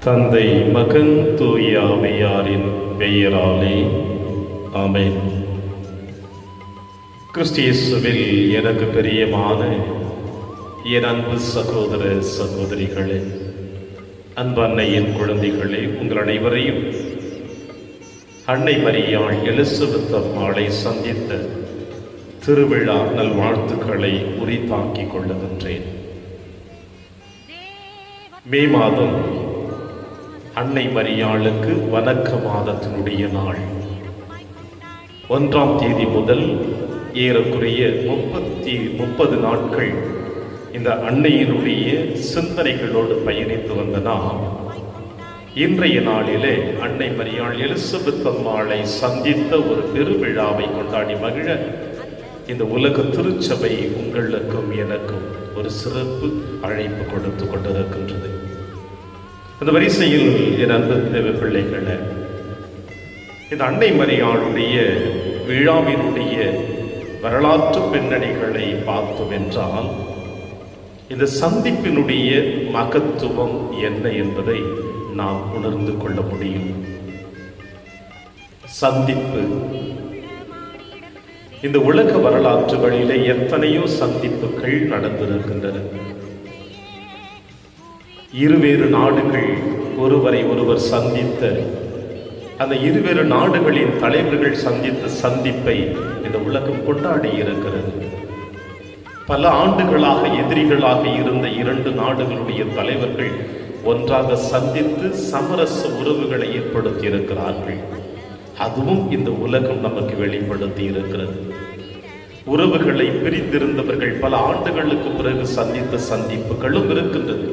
தந்தை, மகன், தூய ஆவியாரின் பெயராலே ஆமென். கிறிஸ்தியேசுவில் எனக்கு பிரியமான என் அன்பு சகோதர சகோதரிகளே, அன்பு அன்னையின் குழந்தைகளே, உங்கள் அனைவரையும் அன்னை மரியாள் எலிசபெத் அம்மாளை சந்தித்த திருவிழா நல்வாழ்த்துக்களை உரித்தாக்கிக் கொள்ளுகின்றேன். மே மாதம் அன்னை மரியாளுக்கு வணக்க மாதத்தினுடைய நாள். 1ஆம் தேதி முதல் ஏறக்குறைய 30 நாட்கள் இந்த அன்னையினுடைய சிந்தனைகளோடு பயணித்து வந்த நாம் இன்றைய நாளிலே அன்னை மரியாள் எலிசபெத் அம்மாளை சந்தித்த ஒரு பெருவிழாவை கொண்டாடி மகிழ இந்த உலக திருச்சபை உங்களுக்கும் எனக்கும் ஒரு சிறப்பு அழைப்பு கொடுத்து கொண்டிருக்கின்றது. அந்த வரிசையில் என் அன்பு தேவ பிள்ளைகளே, இந்த அன்னை மரியாளுடைய விழாவினுடைய வரலாற்று பின்னணிகளை பார்த்தோம் என்றால், இந்த சந்திப்பினுடைய மகத்துவம் என்ன என்பதை நாம் உணர்ந்து கொள்ள முடியும். சந்திப்பு, இந்த உலக வரலாற்றுகளிலே எத்தனையோ சந்திப்புகள் நடந்திருக்கின்றன. இருவேறு நாடுகள் ஒருவரை ஒருவர் சந்தித்த அந்த இருவேறு நாடுகளின் தலைவர்கள் சந்தித்த சந்திப்பை இந்த உலகம் கொண்டாடி இருக்கிறது. பல ஆண்டுகளாக எதிரிகளாக இருந்த 2 நாடுகளுடைய தலைவர்கள் ஒன்றாக சந்தித்து சமரச உறவுகளை ஏற்படுத்தி இருக்கிறார்கள். அதுவும் இந்த உலகம் நமக்கு வெளிப்படுத்தி இருக்கிறது. உறவுகளை பிரிந்திருந்தவர்கள் பல ஆண்டுகளுக்கு பிறகு சந்தித்த சந்திப்புகளும் இருக்கின்றது.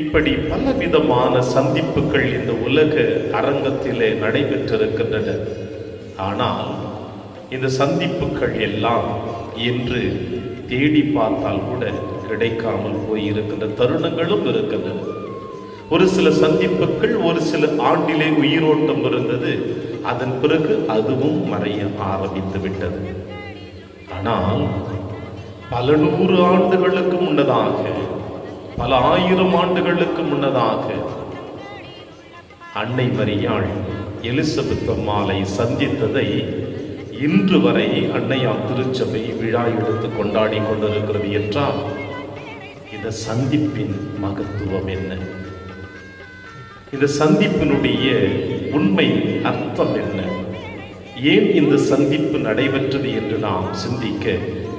இப்படி பலவிதமான சந்திப்புகள் இந்த உலக அரங்கத்திலே நடைபெற்றிருக்கின்றன. ஆனால் இந்த சந்திப்புகள் எல்லாம் இன்று தேடி பார்த்தால் கூட கிடைக்காமல் போயிருக்கின்ற தருணங்களும் இருக்கின்றன. ஒரு சில சந்திப்புகள் ஒரு சில ஆண்டிலே உயிரோட்டம் இருந்தது, அதன் பிறகு அதுவும் மறைய ஆரம்பித்து விட்டது. ஆனால் பல 100 ஆண்டுகளுக்கு முன்னதாக, பல 1000 ஆண்டுகளுக்கு முன்னதாக அன்னை மரியாள் எலிசபெத் அம்மாளை சந்தித்ததை இன்று வரை அன்னையார் திருச்சபை விழா எடுத்து கொண்டாடி கொண்டிருக்கிறது என்றால் இந்த சந்திப்பின் மகத்துவம் என்ன? இந்த சந்திப்பினுடைய உண்மை அர்த்தம் என்ன? ஏன் இந்த சந்திப்பு நடைபெற்றது என்று நாம் சிந்திக்க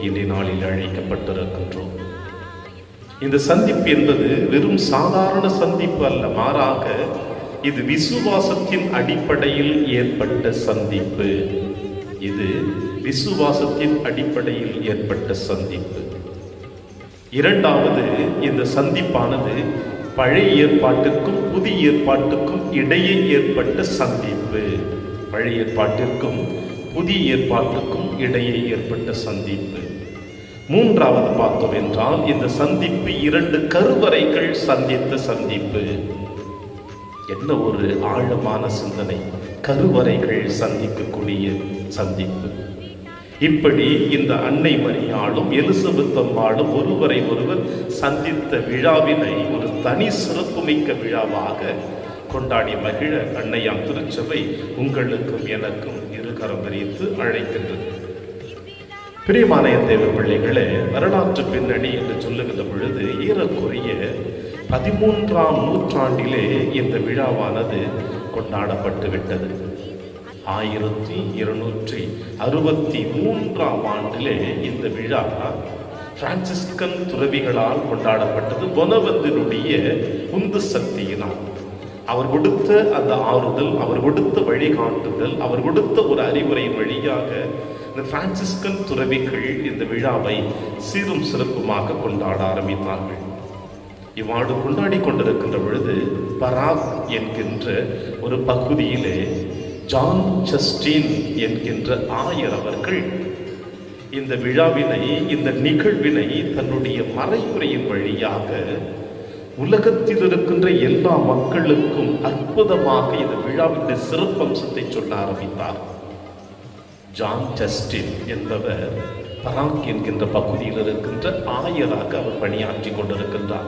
இன்றைய நாளில் அழைக்கப்பட்டிருக்கின்றோம். இந்த சந்திப்பு என்பது வெறும் சாதாரண சந்திப்பு அல்ல, மாறாக இது விசுவாசத்தின் அடிப்படையில் ஏற்பட்ட சந்திப்பு. இது விசுவாசத்தின் அடிப்படையில் ஏற்பட்ட சந்திப்பு. இரண்டாவது, இந்த சந்திப்பானது பழைய ஏற்பாட்டுக்கும் புதிய ஏற்பாட்டுக்கும் இடையே ஏற்பட்ட சந்திப்பு. பழைய ஏற்பாட்டிற்கும் புதிய ஏற்பாட்டுக்கும் இடையே ஏற்பட்ட சந்திப்பு. மூன்றாவது பார்த்தோம் என்றால் இந்த சந்திப்பு 2 கருவறைகள் சந்தித்த சந்திப்பு. என்ன ஒரு ஆழமான சிந்தனை! கருவறைகள் சந்திக்கக்கூடிய சந்திப்பு. இப்படி இந்த அன்னை மரியாளும் எலிசபெத் அம்மாளும் ஒருவரை ஒருவர் சந்தித்த விழாவினை ஒரு தனி சிறப்புமிக்க விழாவாக கொண்டாடி மகிழ அன்னையாம் திருச்சபை உங்களுக்கும் எனக்கும் இருகரம் விரித்து அழைக்கின்றது. பிரியமான தேவ பிள்ளைகளே, வரலாற்று பின்னணி என்று சொல்லுகின்ற பொழுது ஏறக்குறைய 13ஆம் நூற்றாண்டிலே இந்த விழாவானது கொண்டாடப்பட்டு விட்டது. 1263ஆம் ஆண்டிலே இந்த விழா பிரான்சிஸ்கன் துறவிகளால் கொண்டாடப்பட்டது. பொனவந்தினுடைய உந்து சக்தியினால், அவர் கொடுத்த அந்த ஆறுதல், அவர் கொடுத்த வழிகாட்டுதல், அவர் கொடுத்த ஒரு அறிவுரையின் வழியாக இந்த பிரான்சிஸ்கன் துறவிகள் இந்த விழாவை சீரும் சிறப்புமாக கொண்டாட ஆரம்பித்தார்கள். இவ்வாறு கொண்டாடி கொண்டிருக்கின்ற பொழுது பராக் என்கின்ற ஒரு பகுதியிலே ஜான் ஜஸ்டின் என்கின்ற ஆயர் அவர்கள் இந்த விழாவினை, இந்த நிகழ்வினை தன்னுடைய மறைவுரையின் வழியாக உலகத்தில் இருக்கின்ற எல்லா மக்களுக்கும் அற்புதமாக இந்த விழாவின் சிறப்பம்சத்தை சொல்ல ஆரம்பித்தார். ஜான் ஜஸ்டின் என்பவர் பராக் என்கின்ற பகுதியில் இருக்கின்ற ஆயராக அவர் பணியாற்றி கொண்டிருக்கின்றார்.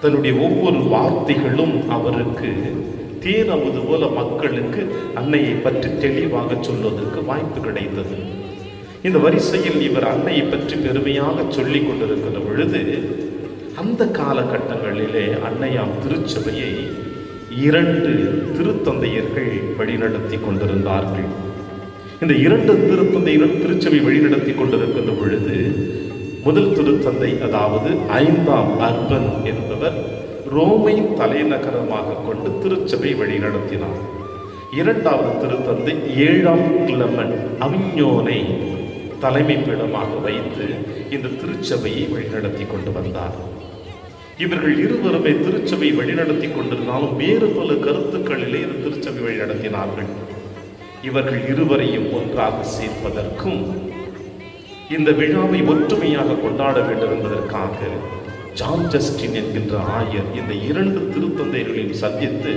தன்னுடைய ஒவ்வொரு வார்த்தைகளும் அவருக்கு தேன் அமுது போல மக்களுக்கு அன்னையை பற்றி தெளிவாக சொல்வதற்கு வாய்ப்பு கிடைத்தது. இந்த வரிசையில் இவர் அன்னையை பற்றி பெருமையாக சொல்லிக் கொண்டிருக்கிற பொழுது, அந்த காலகட்டங்களிலே அன்னையாம் திருச்சபையை 2 திருத்தந்தையர்கள் வழிநடத்தி கொண்டிருந்தார்கள். இந்த 2 திருத்தந்தையர்கள் திருச்சபை வழிநடத்தி கொண்டிருக்கின்ற பொழுது, முதல் திருத்தந்தை, அதாவது 5ஆம் அர்பன் என்பவர் ரோமை தலைநகரமாக கொண்டு திருச்சபை வழிநடத்தினார். 2வது திருத்தந்தை 7ஆம் கிளமன் அவிஞோனை தலைமை பீடமாக வைத்து இந்த திருச்சபையை வழிநடத்தி கொண்டு வந்தார். இவர்கள் இருவருமே திருச்சபை வழிநடத்தி கொண்டிருந்தாலும் வேறு பல கருத்துக்களிலே இந்த திருச்சபை வழிநடத்தினார்கள். இவர்கள் இருவரையும் ஒன்றாக சேர்ப்பதற்கும் இந்த விழாவை ஒற்றுமையாக கொண்டாட வேண்டும் என்பதற்காக ஜான் ஜஸ்டின் என்கின்ற ஆயர் இந்த 2 திருத்தந்தையர்களையும் சந்தித்து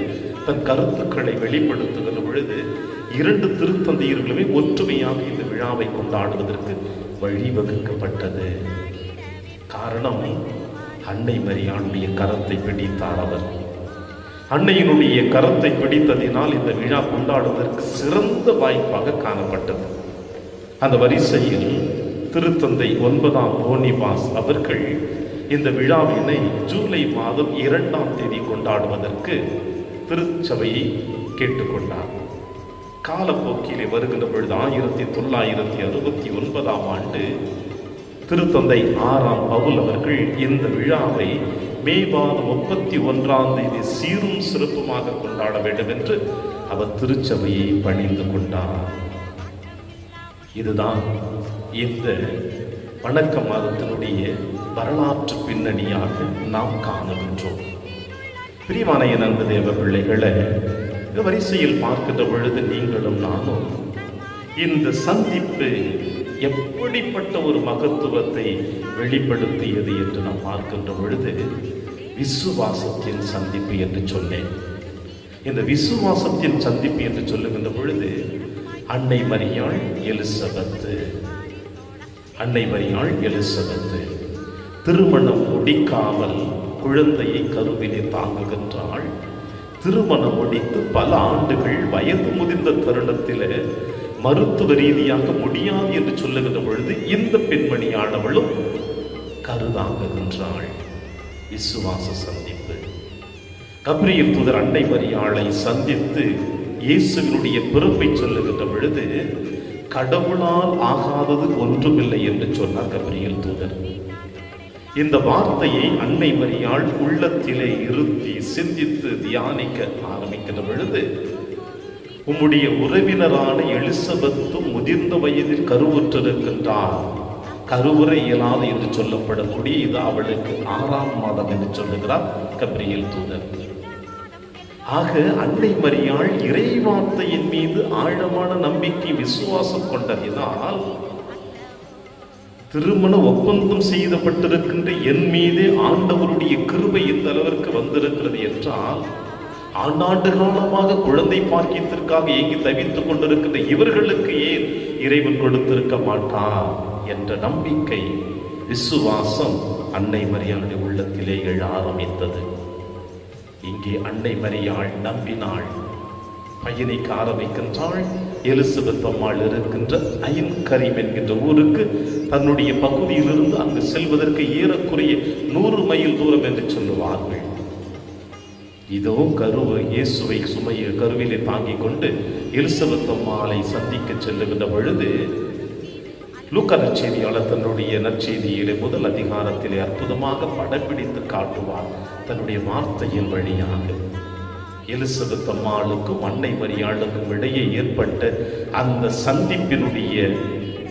தன் கருத்துக்களை வெளிப்படுத்துகிற பொழுது 2 திருத்தந்தையர்களுமே ஒற்றுமையாக இந்த விழாவை கொண்டாடுவதற்கு வழிவகுக்கப்பட்டது. காரணம், அன்னை மரியாளுடைய கரத்தை பிடித்தார் அவர். அன்னையினுடைய கரத்தை பிடித்ததினால் இந்த விழா கொண்டாடுவதற்கு சிறந்த வாய்ப்பாக காணப்பட்டது. அந்த வரிசையில் திருத்தந்தை 9ஆம் போனிபாஸ் அவர்கள் இந்த விழாவினை ஜூலை மாதம் 2ஆம் தேதி கொண்டாடுவதற்கு திருச்சபையை கேட்டுக்கொண்டார். காலப்போக்கிலே வருகின்ற பொழுது 1969ஆம் ஆண்டு திருத்தந்தை 6ஆம் பவுல் அவர்கள் இந்த விழாவை மே மாதம் 31ஆம் தேதி சீரும் சிறப்புமாக கொண்டாட வேண்டும் என்று அவர் திருச்சபையை பணிந்து கொண்டார். இதுதான் இந்த வணக்க மாதத்தினுடைய வரலாற்று பின்னணியாக நாம் காணுகின்றோம். பிரியமான என் அன்பு தேவ பிள்ளைகளை, இந்த வரிசையில் பார்க்கின்ற பொழுது நீங்களும் நானும் இந்த சந்திப்பு எப்படிப்பட்ட ஒரு மகத்துவத்தை வெளிப்படுத்தியது என்று நாம் பார்க்கின்ற பொழுது, விசுவாசத்தின் சந்திப்பு என்று சொன்னேன். இந்த விசுவாசத்தின் சந்திப்பு என்று சொல்லுகின்ற பொழுது அன்னை மரியாள் எலிசபெத்து திருமணம் முடிக்காமல் குழந்தையை கருவிலே தாங்குகின்றாள். திருமணம் முடித்து பல ஆண்டுகள் வயது முதிர்ந்த தருணத்தில் மருத்துவ ரீதியாக முடியாது என்று சொல்லுகின்ற பொழுது இந்த பெண்மணியானவளும் கருதாங்குகின்றாள். விசுவாச சந்திப்பு. கப்ரியேல் தூதர் அன்னை மரியாளை சந்தித்து இயேசுவினுடைய பிறப்பை சொல்லுகின்ற பொழுது, கடவுளால் ஆகாதது ஒன்றுமில்லை என்று சொன்னார் கப்ரியேல் தூதர். இந்த வார்த்தையை அன்னை மரியாள் உள்ளத்திலே இருத்தி சிந்தித்து தியானிக்க ஆரம்பிக்கின்ற பொழுது, உம்முடைய உறவினரான எலிசபெத்து முதிர்ந்த வயதில் கருவுற்றிருக்கின்றார். கருவுற இயலாது என்று சொல்லப்படக்கூடிய இது அவளுக்கு 6ஆம் மாதம் என்று சொல்லுகிறார் கப்ரியேல் தூதர். ஆக அன்னை மரியாள் இறை வார்த்தையின் மீது ஆழமான நம்பிக்கை விசுவாசம் கொண்டதினால், திருமண ஒப்பந்தம் செய்யப்பட்டிருக்கின்ற என் மீது ஆண்டவருடைய கிருபை இந்த அளவிற்கு வந்திருக்கிறது என்றால், ஆண்டாண்டு காலமாக குழந்தை பாக்கியத்திற்காக ஏங்கி தவித்துக் கொண்டிருக்கின்ற இவர்களுக்கு ஏன் இறைவன் கொடுத்திருக்க மாட்டார் என்ற நம்பிக்கை, விசுவாசம் அன்னை மரியாளுடைய உள்ளத்திலே எழ ஆரம்பித்தது. இங்கே அன்னை மரியாள் நம்பினாள், பயணிக்க ஆரம்பிக்கின்றாள். எலிசபெத் அம்மாள் இருக்கின்ற ஐன்கரீம் என்கின்ற ஊருக்கு தன்னுடைய பகுதியிலிருந்து அங்கு செல்வதற்கு ஏறக்குறைய 100 மைல் தூரம் என்று சொல்லுவார்கள். இதோ இயேசுவை சுமையை கருவிலே தாங்கிக் கொண்டு எலிசபெத் அம்மாளை சந்திக்க செல்லுகின்ற பொழுது, லூக்கா நற்செய்தியாளர் தன்னுடைய நற்செய்தியிலே முதல் அதிகாரத்திலே அற்புதமாக படப்பிடித்து காட்டுவார் தன்னுடைய வார்த்தையின் வழியாக. எலிசபெத் அம்மாளுக்கும் அன்னை மரியாளுக்கும் இடையே ஏற்பட்ட அந்த சந்திப்பினுடைய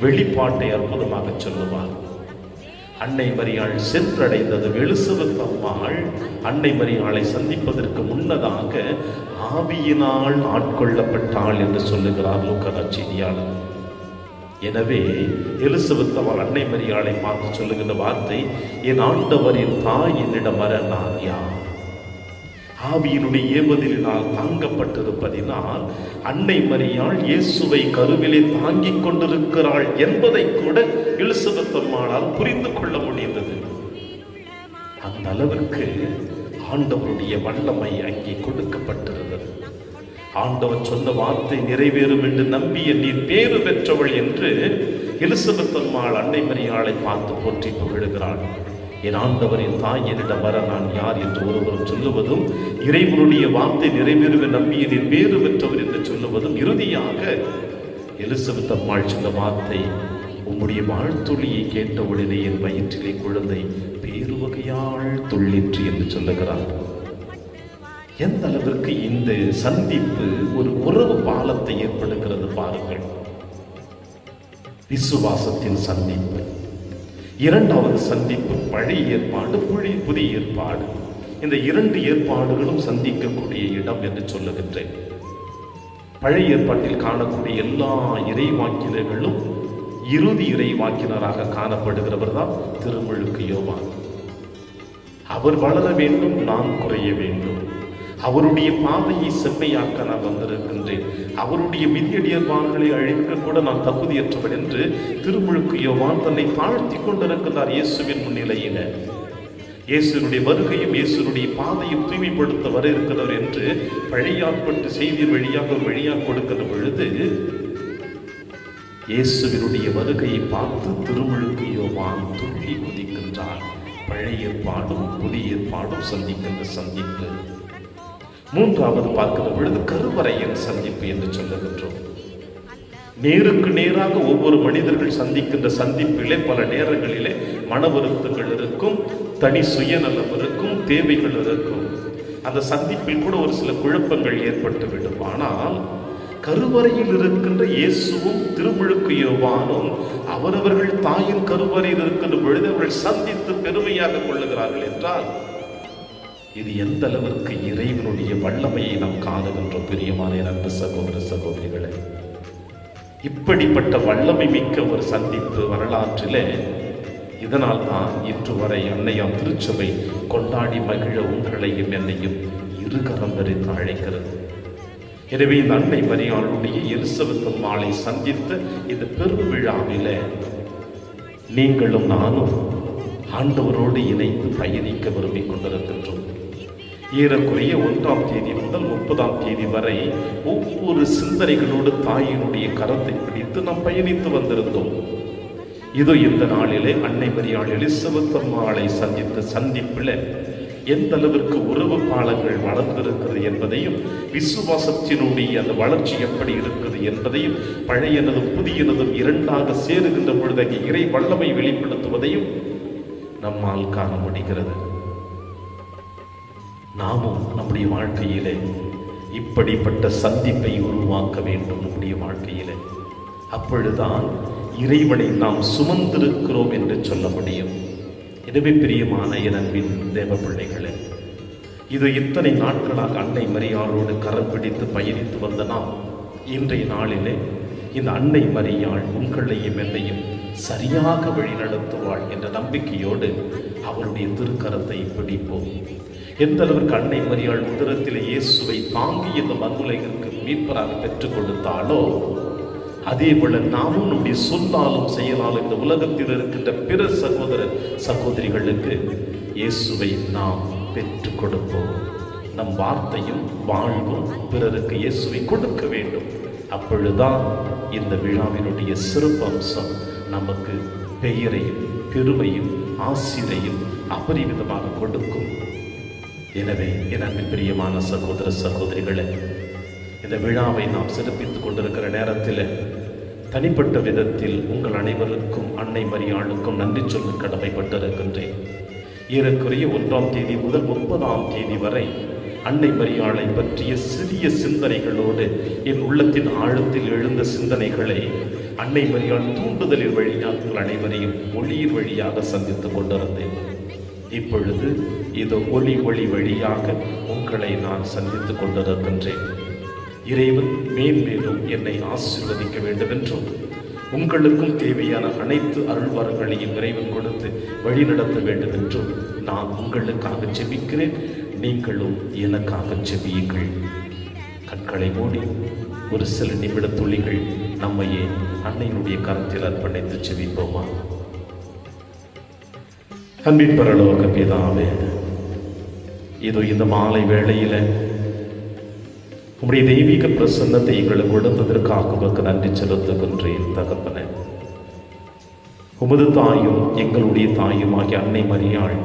வெளிப்பாட்டை அற்புதமாக சொல்லுவார். அன்னை மரியாள் சென்றடைந்தது. எலிசபெத் அம்மாள் அன்னை மரியாளை சந்திப்பதற்கு முன்னதாக ஆவியினால் ஆட்கொள்ளப்பட்டாள் என்று சொல்லுகிறார் லூக்கா நற்செய்தியாளர். எனவே எலிசபெத் அவள் அன்னை மரியாளை பார்த்து சொல்லுகின்ற வார்த்தை, என் ஆண்டவரின் தாய் என்னிடம் வர நான் யார்? ஆவியினுடைய ஏவலினால் தாங்கப்பட்டிருப்பதினால் அன்னை மரியாள் இயேசுவை கருவிலே தாங்கிக் கொண்டிருக்கிறாள் என்பதை கூட எலிசபெத் அம்மாளால் புரிந்து கொள்ள முடிந்தது. அந்த அளவிற்கு ஆண்டவருடைய வல்லமை அங்கே கொடுக்கப்பட்டிருந்தது. ஆண்டவர் சொன்ன வார்த்தை நிறைவேறும் என்று நம்பிய நீர் பேறு பெற்றவள் என்று எலிசபெத் அம்மாள் அன்னை மரியாளை பார்த்து போற்றி புகழுகிறாள். என் ஆண்டவரின் தாய் என்னிடம் வர நான் யார் என்று ஒருவரும் சொல்லுவதும், இறைவனுடைய வார்த்தை நிறைவேறும் நம்பிய நீர் பேறு பெற்றவர் என்று சொல்லுவதும், இறுதியாக எலிசபெத் அம்மாள் சொன்ன வார்த்தை, உம்முடைய வாழ்த்துளியை கேட்டவுடனே என் வயிற்றிலே குழந்தை பேரு வகையால் துள்ளிற்று என்று சொல்லுகிறார். எந்த அளவிற்கு இந்த சந்திப்பு ஒரு உறவு பாலத்தை ஏற்படுகிறது பாருங்கள். விசுவாசத்தின் சந்திப்பு. இரண்டாவது சந்திப்பு பழைய ஏற்பாடு, புதிய ஏற்பாடு. இந்த இரண்டு ஏற்பாடுகளும் சந்திக்கக்கூடிய இடம் என்று சொல்லுகின்றேன். பழைய ஏற்பாட்டில் காணக்கூடிய எல்லா இறைவாக்கினர்களும் இறுதி இறைவாக்கினராக காணப்படுகிறவர் தான் திருமுழுக்கு யோவான். அவர் வளர வேண்டும், நான் குறைய வேண்டும். அவருடைய பாதையை செம்மையாக்க நான் வந்திருக்கின்றேன். அவருடைய மிதியடியர்வார்களை அழிக்க கூட நான் தகுதியற்றவன் என்று திருமுழுக்கு யோவான் தன்னை தாழ்த்தி கொண்டிருக்கிறார் இயேசுவின் முன்னிலையில. இயேசுனுடைய வருகையும் இயேசுனுடைய பாதையும் தூய்மைப்படுத்த வர இருக்கிறவர் என்று பழையாற்பட்டு செய்தி வழியாக கொடுக்கிற பொழுது இயேசுவினுடைய வருகையை பார்த்து திருமுழுக்கு யோவான் துள்ளி குதிக்கின்றார். பழைய ஏற்பாடும் புதிய ஏற்பாடும் சந்திக்கின்ற சந்திப்பு. மூன்றாவது பார்க்கிற பொழுது கருவறையின் சந்திப்பு என்று சொல்லுகின்றோம். நேருக்கு நேராக ஒவ்வொரு மனிதர்கள் சந்திக்கின்ற சந்திப்பிலே பல நேரங்களிலே மன வருத்தங்கள் இருக்கும், தனி சுயநலம் இருக்கும், தேவைகள் இருக்கும். அந்த சந்திப்பில் கூட ஒரு சில குழப்பங்கள் ஏற்பட்டுவிடும். ஆனால் கருவறையில் இருக்கின்ற இயேசுவும் திருமுழுக்கு யோவானும் அவரவர்கள் தாயின் கருவறையில் இருக்கின்ற பொழுது அவர்கள் சந்தித்து பெருமையாக கொள்ளுகிறார்கள் என்றால் இது எந்த அளவிற்கு இறைவனுடைய வல்லமையை நாம் காணுகின்றோம். பிரியமான அன்பு சகோதர சகோதரிகளே, இப்படிப்பட்ட வல்லமை மிக்க ஒரு சந்திப்பு வரலாற்றிலே. இதனால் தான் இன்று வரை அன்னையாம் திருச்சபை கொண்டாடி மகிழ உங்களையும் என்னையும் இருகரம் வரித்து அழைக்கிறது. எனவே இந்த அன்னை மரியாளுடைய எலிசபெத் அம்மாளை சந்தித்த இந்த பெருவிழாவில நீங்களும் நானும் ஆண்டவரோடு இணைந்து பயணிக்க விரும்பிக் கொண்டிருக்கின்றோம். ஏறக்குறைய 1ஆம் தேதி முதல் 30ஆம் தேதி வரை ஒவ்வொரு சிந்தனைகளோடு தாயினுடைய கரத்தை பிடித்து நாம் பயணித்து வந்திருந்தோம். இதோ இந்த நாளிலே அன்னை மரியாள் எலிசபெத் அம்மாளை சந்தித்த சந்திப்பில் எந்த அளவிற்கு உறவு பாலங்கள் வளர்ந்திருக்கிறது என்பதையும், விசுவாசத்தினுடைய அந்த வளர்ச்சி எப்படி இருக்கிறது என்பதையும், பழையனதும் புதியனதும் இரண்டாக சேருகின்ற பொழுது அங்கே இறை வல்லமை வெளிப்படுத்துவதையும் நம்மால் காண முடிகிறது. நாமும் நம்முடைய வாழ்க்கையிலே இப்படிப்பட்ட சந்திப்பை உருவாக்க வேண்டும். நம்முடைய வாழ்க்கையிலே அப்பொழுதுதான் இறைவனை நாம் சுமந்திருக்கிறோம் என்று சொல்ல முடியும். எனவே பிரியமான என் அன்பின் தேவ பிள்ளைகளே, இது இத்தனை நாட்களாக அன்னை மரியாளோடு கரம் பிடித்து பயணித்து வந்த நாம் இன்றைய நாளிலே இந்த அன்னை மரியாள் உங்களையும் என்னையும் சரியாக வழிநடத்துவாள் என்ற நம்பிக்கையோடு அவருடைய திருக்கரத்தை பிடிப்போம். எந்த அளவிற்கு அன்னை மரியாள் உதரத்தில் இயேசுவை தாங்கி இந்த மண்ணுலகிற்கு மீட்பராக பெற்றுக் கொடுத்தாலோ, அதே போல நாமும் நம்முடைய சொல்லாலும் செயலாலும் இந்த உலகத்தில் இருக்கின்ற பிற சகோதர சகோதரிகளுக்கு இயேசுவை நாம் பெற்றுக் கொடுப்போம். நம் வார்த்தையும் வாழ்வும் பிறருக்கு இயேசுவை கொடுக்க வேண்டும். அப்பொழுதுதான் இந்த விழாவினுடைய சிறப்பு அம்சம் நமக்கு பெயரையும் பெருமையும் ஆசிரையும் அபரிவிதமாக கொடுக்கும். எனவே என் அன்பின் பிரியமான சகோதர சகோதரிகளே, இந்த விழாவை நாம் சிறப்பித்துக் கொண்டிருக்கிற நேரத்தில் தனிப்பட்ட விதத்தில் உங்கள் அனைவருக்கும் அன்னை மரியாளுக்கும் நன்றி சொல்ல கடமைப்பட்டிருக்கின்றேன். ஏறக்குறைய 1ஆம் தேதி முதல் 30ஆம் தேதி வரை அன்னை மரியாளை பற்றிய சிறிய சிந்தனைகளோடு என் உள்ளத்தின் ஆழத்தில் எழுந்த சிந்தனைகளை அன்னை மரியாள் தூண்டுதலின் வழியாக உங்கள் அனைவரையும் ஒளியின் வழியாக சந்தித்துக் கொண்டிருந்தேன். இப்பொழுது இது ஒளி வழியாக உங்களை நான் சந்தித்துக் கொண்டிருக்கின்றேன். இறைவன் மேன்மேலும் என்னை ஆசீர்வதிக்க வேண்டும் என்றும் உங்களுக்கும் தேவையான அனைத்து அருள்வரங்களையும் இறைவன் கொடுத்து வழிநடத்த வேண்டும் என்றும் நான் உங்களுக்காக ஜெபிக்கிறேன். நீங்களும் எனக்காக ஜெபியுங்கள். கண்களை மூடி ஒரு சில நிமிட துளிகள் நம்மையே அன்னையினுடைய கரத்தில் அர்ப்பணித்து ஜெபிப்போமா? அன்பின் பரலோக பிதாவே, இதோ இந்த மாலை வேளையில உம்முடைய தெய்வீக பிரசன்னத்தை எங்களுக்கு கொடுத்ததற்காக உமக்கு நன்றி செலுத்துகின்றேன் தகப்பனே. உமது தாயும் எங்களுடைய தாயுமாகிய அன்னை மரியாள்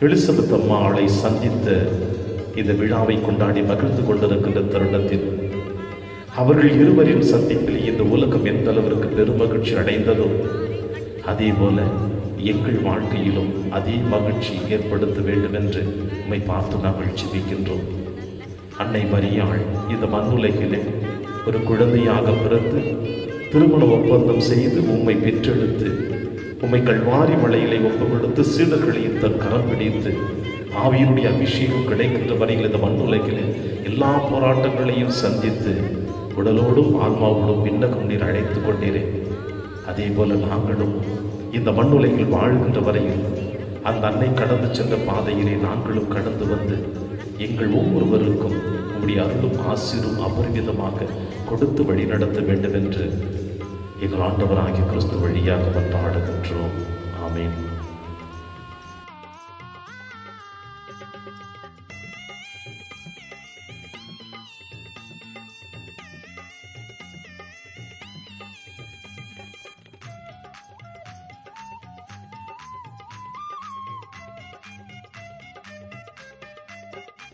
எலிசபெத் அம்மாளை சந்தித்த இந்த விழாவை கொண்டாடி மகிழ்ந்து கொண்டிருக்கின்ற தருணத்தில் அவர்கள் இருவரின் சந்திப்பில் இந்த உலகம் எந்த அளவிற்கு பெருமகிழ்ச்சி அடைந்ததோ அதே போல எங்கள் வாழ்க்கையிலும் அதே மகிழ்ச்சி ஏற்படுத்த வேண்டும் என்று உம்மை பார்த்து நாங்கள் ஜெபிக்கின்றோம். அன்னை மரியாள் இந்த மண்ணுலகிலே ஒரு குழந்தையாக பிறந்து திருமண ஒப்பந்தம் செய்து உம்மை பெற்றெடுத்து உம்மை கல்வாரி மலையிலே ஒப்புக்கொடுத்து சீடர்களையும் தன் கரம் பிடித்து ஆவியினுடைய அபிஷேகம் கிடைக்கின்ற வரையில் இந்த மண்ணுலகிலே எல்லா போராட்டங்களையும் சந்தித்து உடலோடும் ஆன்மாவோடும் விண்ணகம் நீர் அழைத்து கொண்டீரே. அதே போல நாங்களும் இந்த மண்ணுலகில் வாழ்கின்ற வரையில் அந்த அன்னை கடந்து சென்ற பாதையிலே நாங்களும் கடந்து வந்து எங்கள் ஒவ்வொருவருக்கும் உம்முடைய அருளும் ஆசீரும் அபரிமிதமாக கொடுத்து வழி நடத்த வேண்டும் என்று எங்கள் ஆண்டவராகிய கிறிஸ்து வழியாக மன்றாடுகின்றோம். ஆமென்.